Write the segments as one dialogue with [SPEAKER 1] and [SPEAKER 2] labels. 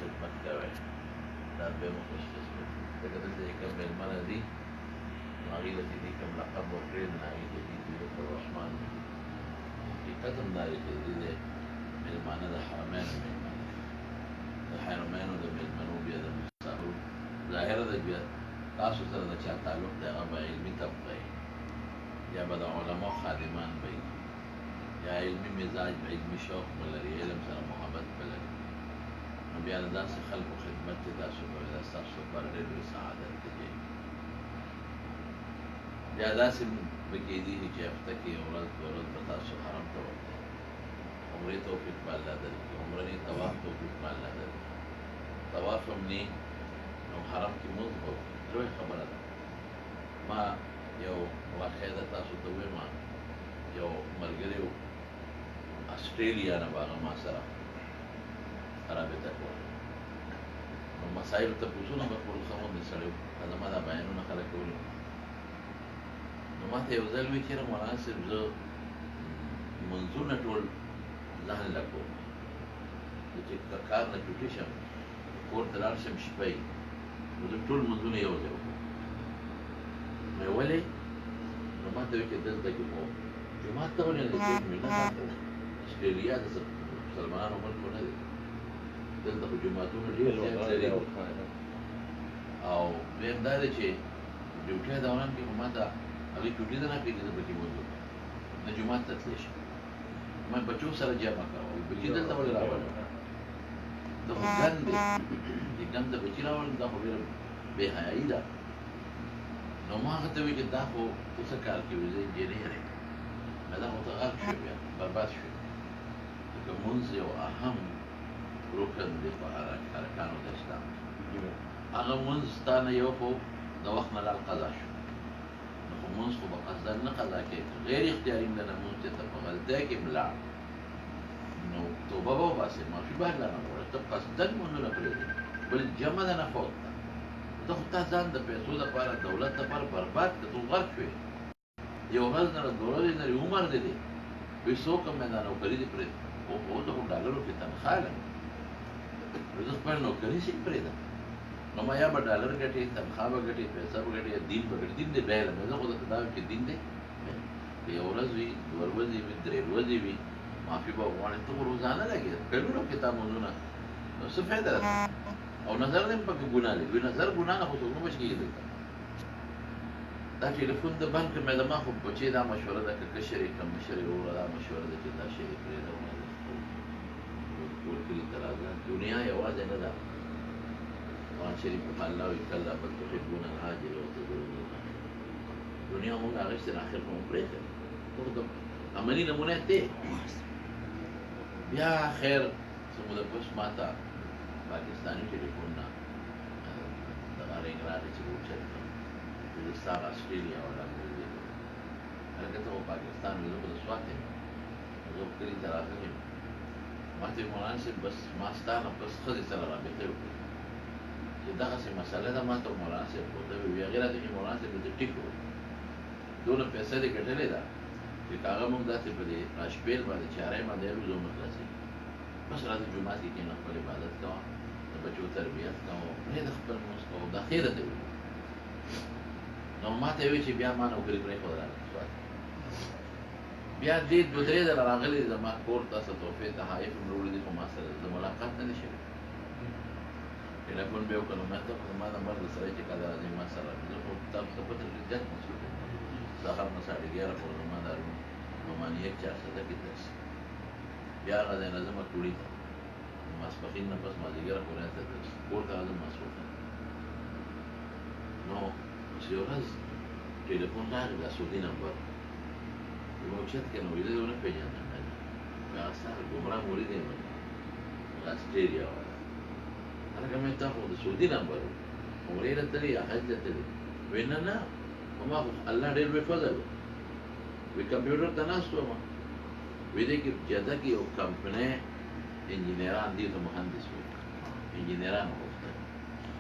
[SPEAKER 1] خدمت کوي دا به مو خوش قسمت دغه دلته کوم مېلمانه دي هغې له چې دې کوم لقب ورکړی نو هغې ته دي عبدالرحمن حقیقت هم دا دی چې دې د مېلمانه د حرمینو مېلمانه د حرمینو د مېلمنو بیا د مسافرو ظاهره ده بیا تاسو سره د چا تعلق دی هغه به علمي طبقه یا به د علماو خادمان به یا علمي مزاج به علمي شوق به لري علم سره محبت به لري نو بیا د داسې خلکو خدمت چې تاسو کوئ دا ستاسو لپاره ډېر لوی سعادت دی بیا داسې به کېدي چې هفته کې یو ورځ دوه ورځ به تاسو حرم ته ورتئ عمرې توفیق به الله درکړي عمره نه طواف توفیق به الله درکړي طواف هم نه نو حرم کې مونځ به وکړي لوی خبره ده ما یو واقعه ده تاسو ته ووایم یو ملګری و اسټرالیا نه به هغه ما سره رابطه کوله نو مسایلو تپوسونه به کول ښه غوندې سړی و زما دا بیانونه خلک کولي نو ما ته یو ځل وایي چېرې مولانا صاحب زه منځونه ټول ځان له کوم چې کار نه چوټي شم کور ته لاړ شم شپه یي نو زه ټول منځونه یو ځای وکړم نو ولې نو ما ته وایي چې دلته کې خو جومات ته ولې نه دی مې نه اسټرالیا د مسلمانانو ملک نه دی دلته خو جوماتونه ډېر زیات لري او دویم دا دی چې ډیوټۍ دوران کې خو ما ته هغې چوټي ته نه پرېږدي زه پکې مونځ وکړم نه جومات ته تللی شم ما بچو سره جمع کوم بچي دلته ولې راولم دا خو ګن دی چې ګن ته بچي راولم دا خو ډېره بې حیایي ده نو ما هغه ته وایي چې دا خو ته څه کار کوې زه انجینر یم دا خو ته غرق شوې بیا برباد شوې ځکه مونځ یو اهم رکن دی په ارکانو د اسلام هغه مونځ ستا نه یو خو د وخت نه لاړ قضا شو نو خو مونځ خو به قصدن نه قضا کوې غیر اختیاري نه نه مونځ چې ته په غلطۍ کې ملاړ نو توبه به وباسې معافي به الله نه غواړې ته قصدن مونځونه پرېږدې بل جمع ده نه فوت ده ته خو تا ځان د پیسو دپاره دولت دپاره برباد کړه ته غرق شوې یو ورځ نه دوه ورځې نه عمر دی دی پیسو کم مې دا نوکري دې پرېږده خو زه خو ډالرو کې تنخوا لرم زه خپل نوکري سې پرېږدم نو ما یا به ډالر ګټې تنخوا به ګټې پیسه به ګټې یا دین به ګټې دین دې بیا علم زه خو درته دا وایم چې دین دی که یو ورځ وي دوه ورځې وي درې ورځې وي معافي به وغواړې ته خو روزانه لګېده کلونه کې تا مونځونه نو څه فایده ده او نظر دې هم پکې ګناه لري وایي نظر ګناه نه خو څوک نه بچ کېږي دلته دا ټلیفون د بند کړ مې زما خو بچې دا مشوره ده که کشر یې که مشر یې وروره دا مشوره ده چې دا شی یې پرېږده ټول کلي ته راځه دنیا یوازې نه ده قرآن شریف کې الله وایي کلا بل تحبون العاجل وتذرون الآخرة دنیا موږ اخیستې نه اخر خو مو پرېښې موږ د عملي نمونه دی بیا خیر څه موده پس ما ته پاکستاني ټلیفون نه دغه رنګ راغی چې وچت کړم چې زه ستا هغه اسټرالیا والا ملګری یم هلکه ته خو پاکستان وې زه خو د سوات یم زه خو کلي ته راغلی یم ما ته وایي مولانا صاحب بس ما ستا نه بس ښځې سره رابطه وکړي چې دغسې مسله ده ما ته مولانا صاحب ورته وویل هغې راته چې مولانا صاحب ته ټیک وکړو دونه پیسه دې ګټلې ده چې که هغه مونږ داسې په دې راشپېل باندې چارۍ باندې الوزو نه خلاصېږي بس راځه جومات کې کښېنه خپل عبادت کوه د بچو تربیت کوه پرېږده خپل مونځ کوه دا ښې راته وویل نو ما ته یې وویل چې بیا ما نوکري پرېښودله بیا دې دوه درې ځله راغلي زما کور ته څه تحفې تحایف هم راوړي دي خو ما سره د ملاقات نه دی شوی ټلیفون به یې وکړ نو ما ته خو زما نمبر د سړی چې کله راځي ما سره زه خو تاسو ته پته لري زیات مصروف یم سهار نه 11:30 پورې زما دا رومانیه 400 کې درس بیا هغه ځای نه ځمه کوړي ته ماسپښین نه پس مازدیګره پورې هلته درس کور ته راځم مصروف یم نو چې یوه ورځ ټلیفون راغی دا سعودي نمبر یو اوچت کړه نو ویل زه ونه پېژندم هغه ستا ګمراه مرید یم هغه اسټرالیا والا هلکه مې تا خو د سعودي نمبر و عمرې ته تللې یا حج ته تللې وایي نه نه ما خو الله ډېر لوی فضل و وایي کمپیوټر ته ناست وم وایي دی کې جده کې یو کمپنۍ انجینران دي ته مهندس وي انجینران غوښتل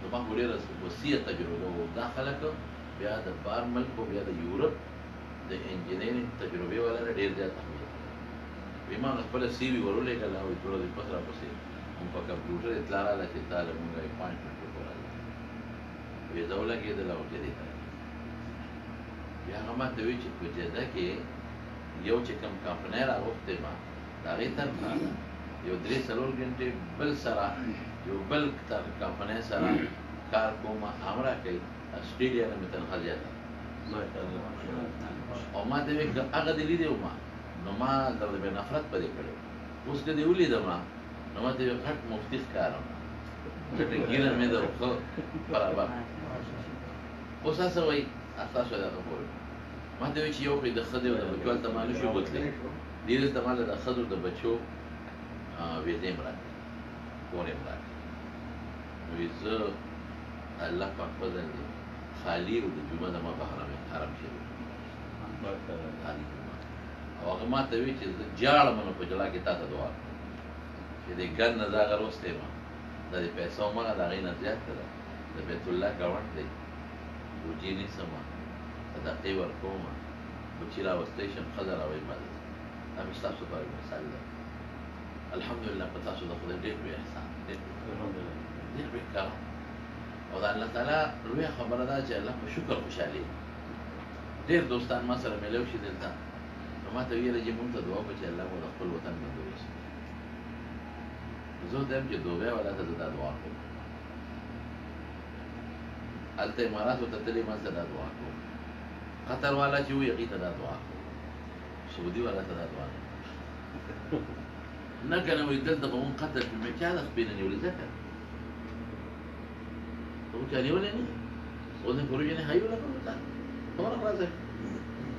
[SPEAKER 1] نو ما خو ډېره وسیع تجربه و دا خلک بیا د بار ملک و بیا د یورپ د انجینرینګ تجربې والا ډېر زیات اهمیت وایي ما خپله سی وي ورولېږله وایي ټوله دې پس راپسې هم په کمپیوټر اطلاع راغله چې تا له مونږ اپاینټمنټ وکړله وې زه ولګېدله او جدې ته بیا هغه ما ته وایي چې په جده کې یو چې کوم کمپنۍ راغوښتې ما د هغې تنخوا ده یو 3-4 ګنټې بل سره یو بل کمپنۍ سره کار کوم هم راکوي اسټرېلیا نه مې تنخوا زیاته او ما ته وایي که هغه دې لیدی ما نو ما درته بې نفرت په دې کړی اوس که دې ولیدم نو ما ته یو غټ مفتي ښکارم ګټه ګیره مې ده ښه برابر اوس هسه وایي تاسو دا خبره ما ته وایي چې یو خو د ښځې او د بچو هلته ما نه شو بوتلی دې دلته ما له د ښځو د بچو ویزې م راکړې کور یې م راکړې وایي زه الله پاک فضل دی خالي او د جمعه د ما په حرم شریف خالي جمعه او هغه ما ته وایي چې زه جاړم نو په جلا کې تا ته دعا کوم چې د ګن نه دا هغه روستی ما دا د پیسو مغه د هغې نه زیاته ده د بیت الله ګاونډ دی روجې نیسم صدقې ورکوم بچي راوستی شم ښځه راوایي ما دا مې ستاسو لپاره مثال ده الحمدلله په تاسو د خدای ډېر لوی احسان ډېر لوی کرم او د الله تعالی لویه خبره ده چې الله په شکر خوشحالي ډېر دوستان ما سره میلو شي دلته نو ما ته ویله چې مونږ ته دعا وکړه چې الله مو د خپل وطن منظور شي زه وایم چې دوبۍ والا ته زه دا دعا کوم هلته اماراتو ته تللی ما ته دا دعا کوم قطر والا چې وي هغې ته دا دعا کوم سعودي والا ته دا دعا نه نه که نه وایي دلته به مونږ قتل کړو مې چا د خپې نه نیولې ځکه ته مو چا نیولې نه اوس مې پروژې نه هایو لګولو ته خبره خلاصه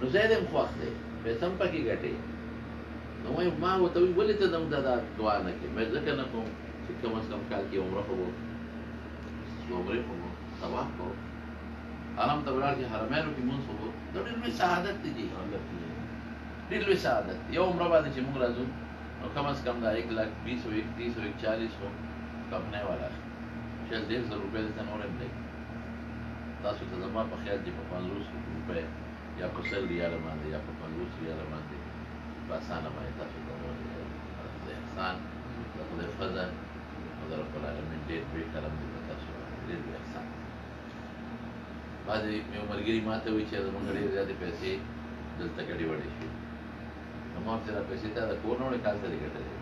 [SPEAKER 1] نو ځای دې هم خوښ دی پیسه هم پکې ګټې نو وایي ما ورته وایي ولې ته دا دعا نه کوې مې ځکه نه کوم چې کم از کم کال کې عمره خو به عمرې خو به طواف به حرم ته ولاړ چې حرمینو کې مونځ خو به دا ډېر لوی سعادت دی جي ډېر لوی سعادت یو عمره باندې چې مونږ راځو نو کم از کم دا 1,20,000 1,30,000 1,40,000 کمپنۍ والا شل 1,500 روپۍ دلته نور هم دی تاسو ته زما په خیال چې په 50 روپۍ یا په 100 ریاله باندې یا په 50 ریاله باندې په اسانه باندې تاسو ته د احسان د خدای فضل او د رب العالمین ډېر لوی کرم دی په تاسو باندې ډېر لوی احسان بعضې یو ملګري ما ته وایي چې زموږ ډېرې زیاتې پیسې دلته ګډې وډې شوې نو ما ورته دا پیسې تا د کور نه وړې کال ته دې ګټلې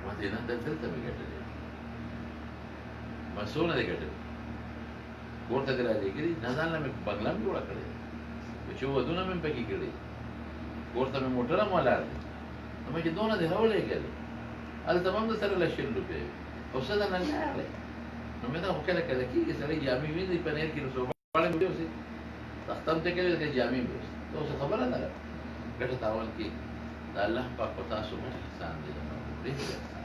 [SPEAKER 1] ما ته نه دلته مې ګټلې ما څونه دې ګټلې کور ته دې رالېږلي نه ځان له مې بنګله هم جوړه کړې بچو ودونه مې پکې کړي کور ته مې موټر هم ولاړ دی نو مې چې دونه دې راولېږلې هلته به هم درسره 100 روپۍ او څه درنه لاړې نو مې دا خو کله کله کېږي سړی جامې وینځي په نیر کې نو صوباړې مې ویوسي تخته هم ته کوي لکه جامې مې ویوسي ته اوس خبره نه ده ګټه تاوان کې د الله پاک په تاسو باندې احسان دی ډېر احسان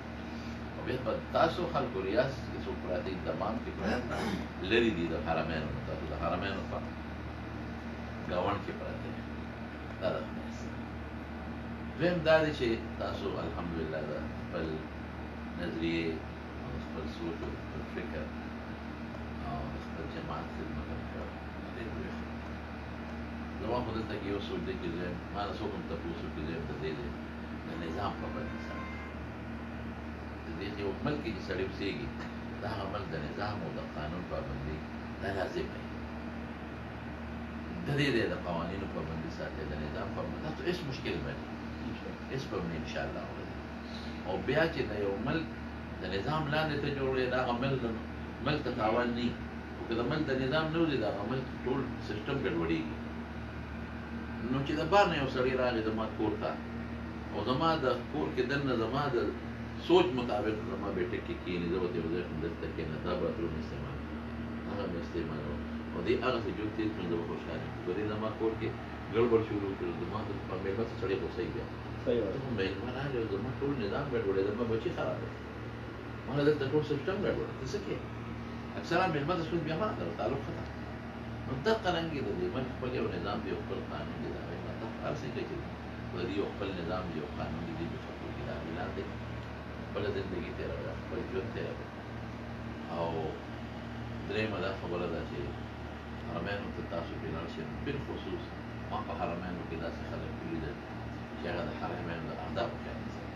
[SPEAKER 1] او بیا په تاسو خلکو ریاض کې څوک پراته دي دمام کې پراته لرې دي د حرمینو نه تاسو د حرمینو په ګاونډ کې پراته دي دا ده دویم دا دی چې تاسو الحمدلله د خپل نظریې او خپل سوچ او خپل فکر او خپل جماعت خدمت وکړه ډېر لوی زما خو دلته کې یو څوک دی چې زه ما نه څوک هم تپوس وکړي زه یم د دې د نظام پابندي سره د دې چې یو ملک کې چې سړی اوسېږي دا هغه ملک د نظام او د قانون پابندي دا لازم دی د دې د قوانینو پابندي ساتل د نظام پابندي تاسو هېڅ مشکل نه دی هېڅ به نه انشاءالله او بیا چې د یو ملک د نظام لاندې ته جوړوې دا هغه ملک ته تاوان نه وي خو که د ملک د نظام نه وځي د هغه ملک ټول سیسټم ګډوډېږي نو چې د بار نه یو سړی راغی زما کور ته او زما د کور کې دننه زما د سوچ مطابق زما بیټه کې کښېني زه ورته یو ځای کوم دلته کښېنه دا باتروم استعمال هغه مې استعمالوه او دې هغسې جوړ تېر کړم زه به خوشحاله یم په دې زما کور کې ګړبړ شروع کړو زما د مېلمه څه سړی غوسه بیا مېلمه راغی او زما ټول نظام ګډوډېده زما بچي خراب دی ما له دلته ټول سیسټم ګډوډ ته څه کوې اکثره مېلمه ته سوچ بیا ما سره تعلق ختم نو دغه رنګې د دې ملک خپل یو نظام دی یو خپل قانون دی د هغې نه هر څه کوي چې د دې یو خپل نظام دی یو قانون دی دې په خپل کې د هغې لاندې خپله زندګي تېروي خپل ژوند تېروي او درېیمه دا خبره ده چې حرمینو ته تاسو پرې لاړ شئ بالخصوص ما په حرمینو کې داسې خلک ولیدل چې هغه د حرمینو د اهدافو خیال نه ساتي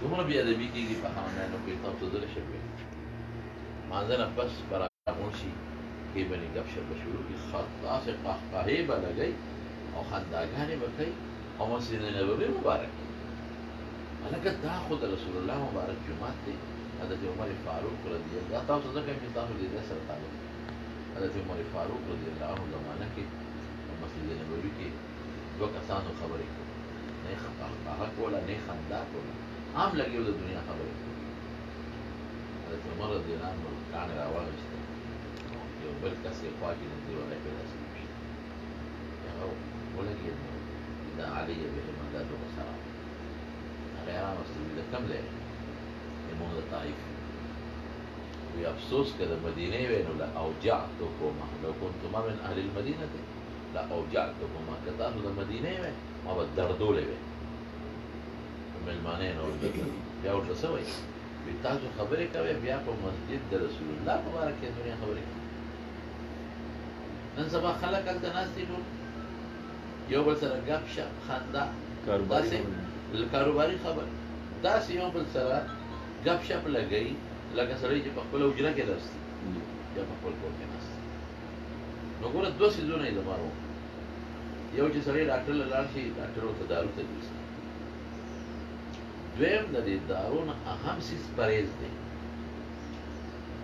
[SPEAKER 1] دومره بې ادبي کېږي په حرمینو کې تاسو ته دلې شوي مانځنه پس برابر شي کې به گپ شپ شروع کړي داسې قهقهې به لګوي او خنداګانې به کوي او مسجد نبوي مبارک هلکه دا خو د رسول الله مبارک جومات دی حضرت عمر فاروق رضی الله تاسو ځکه چې تاسو دې سره تعلق حضرت عمر فاروق رضی الله عنه زمانه کې مسجد نبوي کې دوه کسانو خبرې کولې نه قهقه کوله نه خندا کوله عام لګیو د دنیا خبرې حضرت عمر رضی الله عنه کاڼې راواغېستې یو بل کس یې خوا کې نږدې وغی پیدا شوی هغه ولګېد نو دا علي بهم دا دوه سره هغه یې راناستې وي د کوم ځای امام د طائف وی افسوس که د مدینې وی نو لاوجعتکما لو کنتما من اهل المدینه لاوجعتکما که تاسو د مدینې وی ما به دردولې وی مېلمانې نه ورته بیا ورته څه وایي وي تاسو خبرې کوئ بیا په مسجد د رسول الله مبارک کې دنیا خبرې کوي نن سبا خلک هلته ناست دي ټول یو بل سره ګپ شپ خندا داسې کاروباري خبرې داسې یو بل سره ګپ شپ لګوي لکه سړی چې په خپله حجره کې ناست یا په خپل کور کې ناست نو ګوره دوه څیزونه یې زما یو چې سړی ډاکټر له لاړ شي ډاکټر ورته دارو تجویز کوي دویم د دې دارو نه اهم څیز پرهیز دی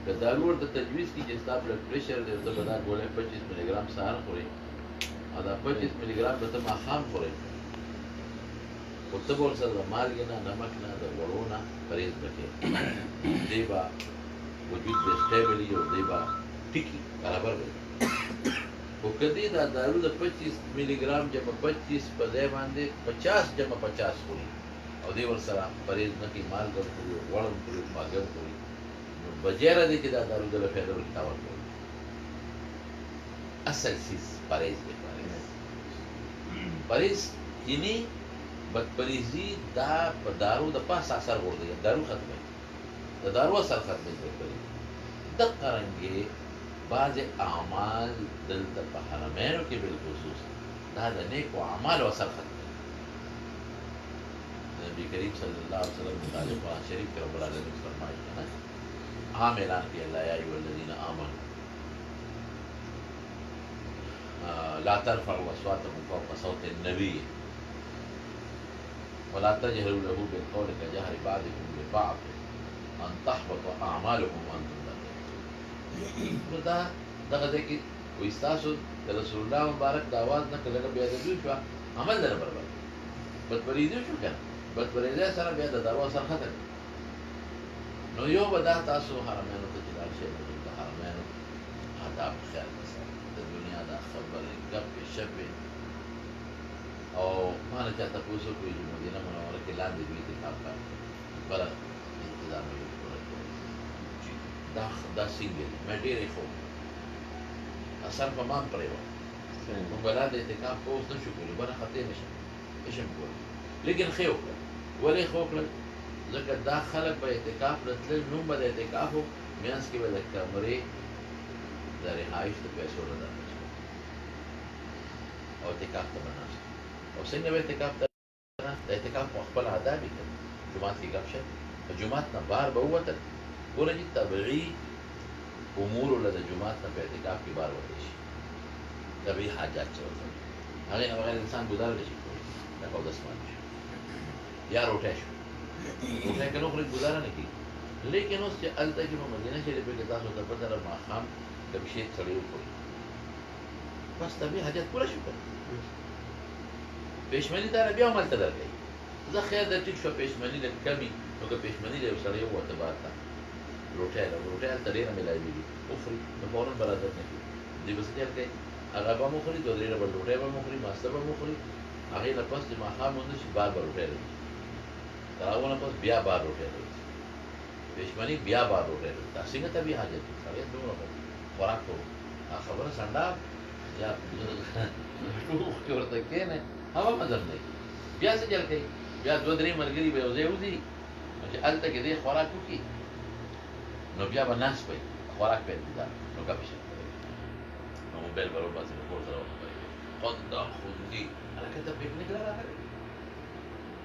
[SPEAKER 1] که دارو ورته تجویز کړي چې ستا بلډ پریشر دی ته به دا ګولۍ 25 ملي ګرام سهار خورې او دا 25 ملي ګرام به ته ماښام خورې خو ته به ورسره د مالګې نه نمک نه د غوړو نه پرهیز به کوې دی به وجود به سټیبل وي او دی به ټیکي برابر به خو که دی دا دارو د 25 ملي ګرام جمع 25 په ځای باندې 50 جمع 50 خوري او دی ورسره پرهیز نه کوي مالګه هم خوري غوړ هم خوري خواږه هم خوري نو بجیره دی چې دا دارو دله فایده ورته ورکوي اصل څیز پرهیز دی پرهیز یعنی بدپریزي دا په دارو د پاسه اثر غورځوي دارو ختموي د دارو اثر ختموي بدپریزي دقه رنګې بعضې اعمال دلته په حرمینو کې بالخصوص دا د نیکو اعمالو اثر ختموي نبی کریم صلی اللہ علیہ وسلم مطالب قرآن شریف کے رب العالمین فرمائی ہے نا عام اعلان کیا اللہ یا ایھا الذین آمنوا لا ترفعوا اصواتکم فوق صوت النبی ولا تجهروا له بالقول كجهر بعضكم لبعض ان تحبط اعمالكم وانتم لا تشعرون دا دغه ځای کې وایي ستاسو د رسول الله مبارک د اواز نه که لږه بېادبي وشوه عمل دله برابر بدپریزي وشو که نه بدپریزۍ سره بیا د دارو اثر ختم نو یو به دا تاسو حرمینو ته چې لاړ شئ د حرمینو آداب خیال وساتئ د دنیا دا خبرې ګپې شپې او ما نه چا تپوس وکړي چې مدینه منوره کې لاندې دوی اعتکاف کار بله انتظام یې پوره کړی دا څنګه دي ما ډېر ایښود اثر په ما هم پرېوت موږ به لاندې اعتکاف کوو اوس نه شو کولی بله خطې نشم کولی لیکن ښې وکړل ولې ښه وکړل ځکه دا خلک به اعتکاف له تلل نوم به د اعتکاف و منځ کې به د کمرې د رهایش د پیسو نه درکړل او اعتکاف ته به ناست او څنګه به اعتکاف ته د اعتکاف په خپل آداب یې کړل جومات کې ګپ شپ په جومات نه بهر به ووتل ګوره چې طبیعي امورو له د جومات نه په اعتکاف کې بهر وتلی شي طبیعي حاجات چې ورته وي هغې نه بغیر انسان ګزاره نه شي کولی لکه اودس ماندې شو یا روټۍ شو روټۍ که نه خوري ګزاره نه کېږي لیکن اوس چې هلته کې په مدینه شریفه کې تاسو ته پته ده ماښام کبي شی سړی وخوري بس طبیعي حاجت پوره شو که پېشمني تا نه بیا هم هلته درکوي زه خیر ده ټیک شوه پېشمني لږ کمي نو که پېشمني له یو سړی ووته بهر ته روټۍ روټۍ هلته ډېره میلاوېږي وخوري نو فورا به رازت نه کېږي دوی به څه خیال کوي هغه به هم وخوري 2-3 ډبل روټۍ به هم وخوري ماسته به هم وخوري هغې نه پس چې ماښام ونده شي بار به روټۍ راوځي تر هغو نه پس بیا بار روټۍ راوځي پېشمني بیا بار روټۍ راوځي دا څنګه طبیعي حاجت دی سړی دومره خوراک کوو دا خبره سنډاب یا ټوخ کې ورته کښېنئ هغه مذهب دی بیا څه چل کوي بیا 2-3 ملګري به یو ځای وځي نو چې هلته کې دی خوراک وکړي نو بیا به ناست وي خوراک په انتظار نو ګپ شپ کوي نو موبایل به راوباسي نو کور سره وخبرې کوي خونده خوندي هلکه ته پکنیک له راغلی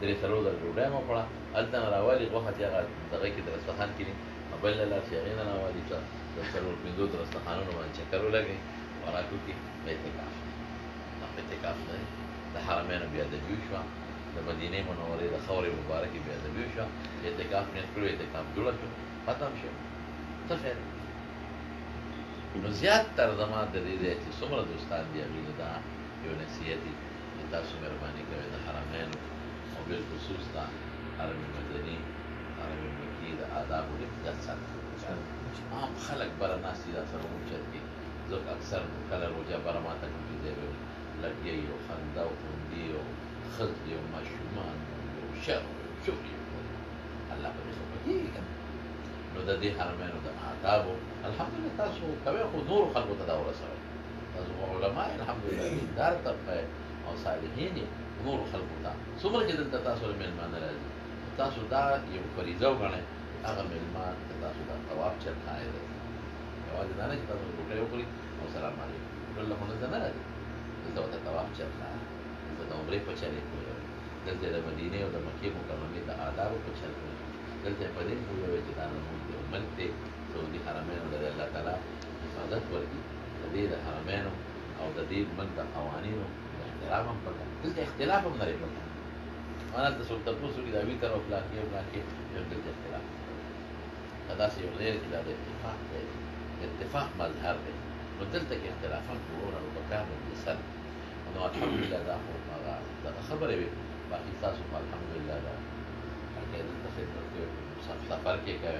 [SPEAKER 1] درې سرو در ډوډۍ مو خوړه هلته نه راوالي غوښه چې هغه دغه کې دسترخوان کې دي بل له لار چې هغې نه راوالي څه د څلور پنځو دسترخوانونو باندې چکر ولګوي او راکوکي اعتکاف دا اعتکاف نه دی د حرمینو بېادبي وشوه د مدینې منورې د خاورې مبارکې بېادبي وشوه اعتکاف نیت کړو اعتکاف جوړه شو ختم شو څه خیر نو زیاتره زما د دې ځای چې څومره دوستان دي هغوی له دا یو نصیحت دي چې تاسو مهرباني کوئ د حرمینو بالخصوص دا حرم مدني حرم مکي د آدابو ډېر ساتل عام خلک بره ناستي دا سره موچت کې زه اکثر کله روژه بره ماته کوم چې دی به لګیایي او خندا او خوندي او ښځې او ماشومان او شر او شوقي الله په دې خبره کېږي که نو د دې حرمینو د آدابو الحمدلله تاسو کوئ خو نورو خلکو ته دا ورسوئ تاسو علما الحمدلله دیندار طبقه او صالحین یې نور خلقو ته څومره چې دلته تاسو له مېلمانه راځي تاسو دا یو فریضه وګڼئ هغه مېلمان که تاسو دا طواف چرخانی دی یوازې دا نه چې تاسو ډوډۍ وخورئ او سلام علیکم ټول له خو دلته نه راځي دلته ورته طواف چرخانی دلته د عمرې په چل یې پوهوئ دلته د مدینې او د مکې مکرمې د آدابو په چل پوهوئ دلته یې په دې پوهوئ چې دا زموږ یو ملک دی سعودي حرمینو له دې الله تعالی حفاظت ورکړي د دې د حرمینو او د دې ملک د قوانینو اختلاف هم پکار دلته اختلاف هم لري پکار معنا ته څوک تاسو کې دا وی تر او فلان کې یو دلته اختلاف دا داسې یو ځای کې دا د اتفاق دی د اتفاق مظهر دی نو دلته کې اختلافات ورونه نو پکار دی سر نو الحمدلله دا خو هغه دغه خبرې وي باقي تاسو خو الحمدلله دا هغې دلته خدمت کوئ سفر کې کوئ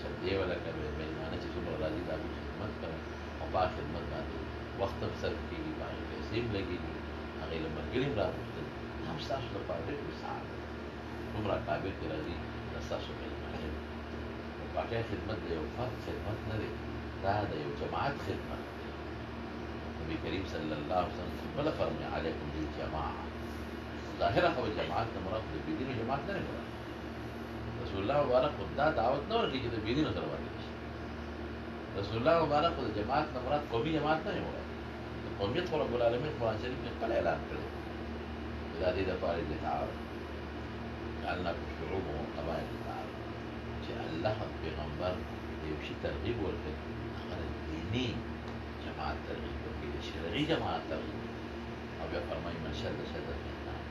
[SPEAKER 1] چندې ولا کوئ مېلمانه چې څومره راځي د هغوی خدمت کوئ او په خدمت باندې وخت هم صرف کېږي په هغې پیسې هم لګېږي هغې له ملګري هم راغوښتل دا هم ستاسو لپاره ډېر لوی سعادت دی دومره اکابر چې راځي دا ستاسو مېلمانه وي نو باقی خدمت د یو فرد خدمت نه دی دا د یو جماعت خدمت دی نبي کریم صلی الله علیه وسلم بله فرمایي علیکم بالجماعه ظاهره خو جماعت نه مراد د بېدینو جماعت نه دی مراد رسول الله مبارک خو دا دعوت نه ورکوي چې د بېدینو سره واقع شي رسول الله مبارک خو د جماعت نه مراد قومي جماعت نه دی مراد قومیت خو رب العالمین قرآن شریف کې خپل اعلان کړی دا دې دپاره چې تعارف جعلناکم شعوبا وقبائل لتعارفوا چې الله پیغمبر د یو شي ترغیب ورکړي هغه د دیني جماعت ترغیب ورکړي د شرعي جماعت ترغیب او بیا فرمایي من شد شد فی النار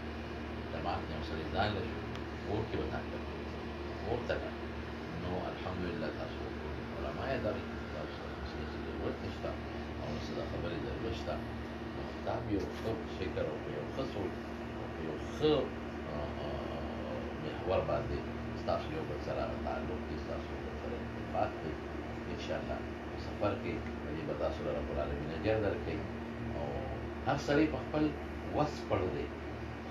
[SPEAKER 1] جماعت نه یو سړی ځان له شو اور کې به تاک اور ته نو الحمدلله تاسو علما یې داري تاسو سره ضرورت نشته او څه د خبرې ضرورت شته نو دا یو ښه فکر او یو ښه سوچ او یو ښه محور باندې ستاسو یو بل سره تعلق دی ستاسو یو بل سره اتفاق دی انشاءالله په سفر کې په دې به تاسو له رب العالمین اجر درکوي او هر سړی په خپل وس پړ دی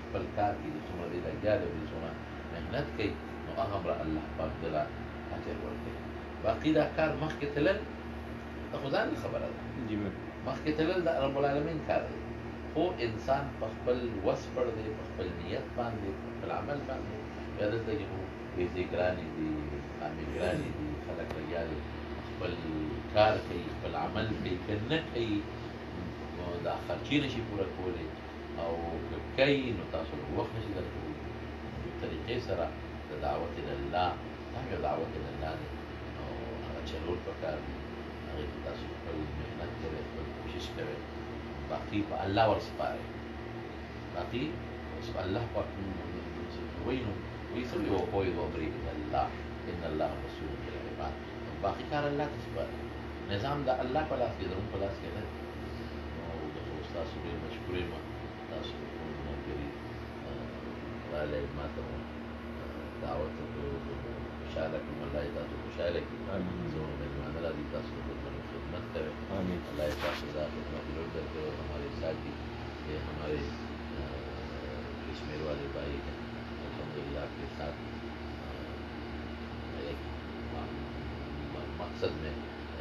[SPEAKER 1] خپل کار کې چې څومره دی لګیا دی او څومره محنت کوي نو هغه به الله پاک دله اجر ورکوي باقي دا کار مخکې تلل د خو ځان خبره ده مخکې تلل د رب العالمین کار دی خو انسان په خپل وس پړ دی په خپل نیت باندې په خپل عمل باندې بیا دلته کې خو بیزې ګرانې دي خامې ګرانې دي خلک لګیا دي خپل کار کوي خپل عمل کوي که نه کوي نو دا خرچې نشي پوره کولی او که کوي نو تاسو له وخت نشي درکولی په طریقې سره د دعوت الله دا یو دعوت الله دی نو هغه چلول پکار دي هغې کې تاسو خپل محنت کوئ خپل کوشش کوئ باقي په الله ورسپارئ باقي الله پاک وایي نو وایي څه وفوض امري الى الله ان الله بصير بالعباد باقي کار الله ته سپارئ نظام د الله په لاس کې زموږ په لاس کې نه دی نو خو ستاسو ډېر مشکور یم تاسو کوم ملګري راغلی ما ته دعوت خوشحاله کړم الله یې تاسو خوشحاله کړي زموږ مېلمانه راځي تاسو خدمت کوئ اللہ یہ پاک خدا خدمت لوٹ کرتے اور ہمارے ساتھی یہ ہمارے کشمیر والے بھائی ہیں الحمدللہ آپ کے ساتھ ایک مقصد میں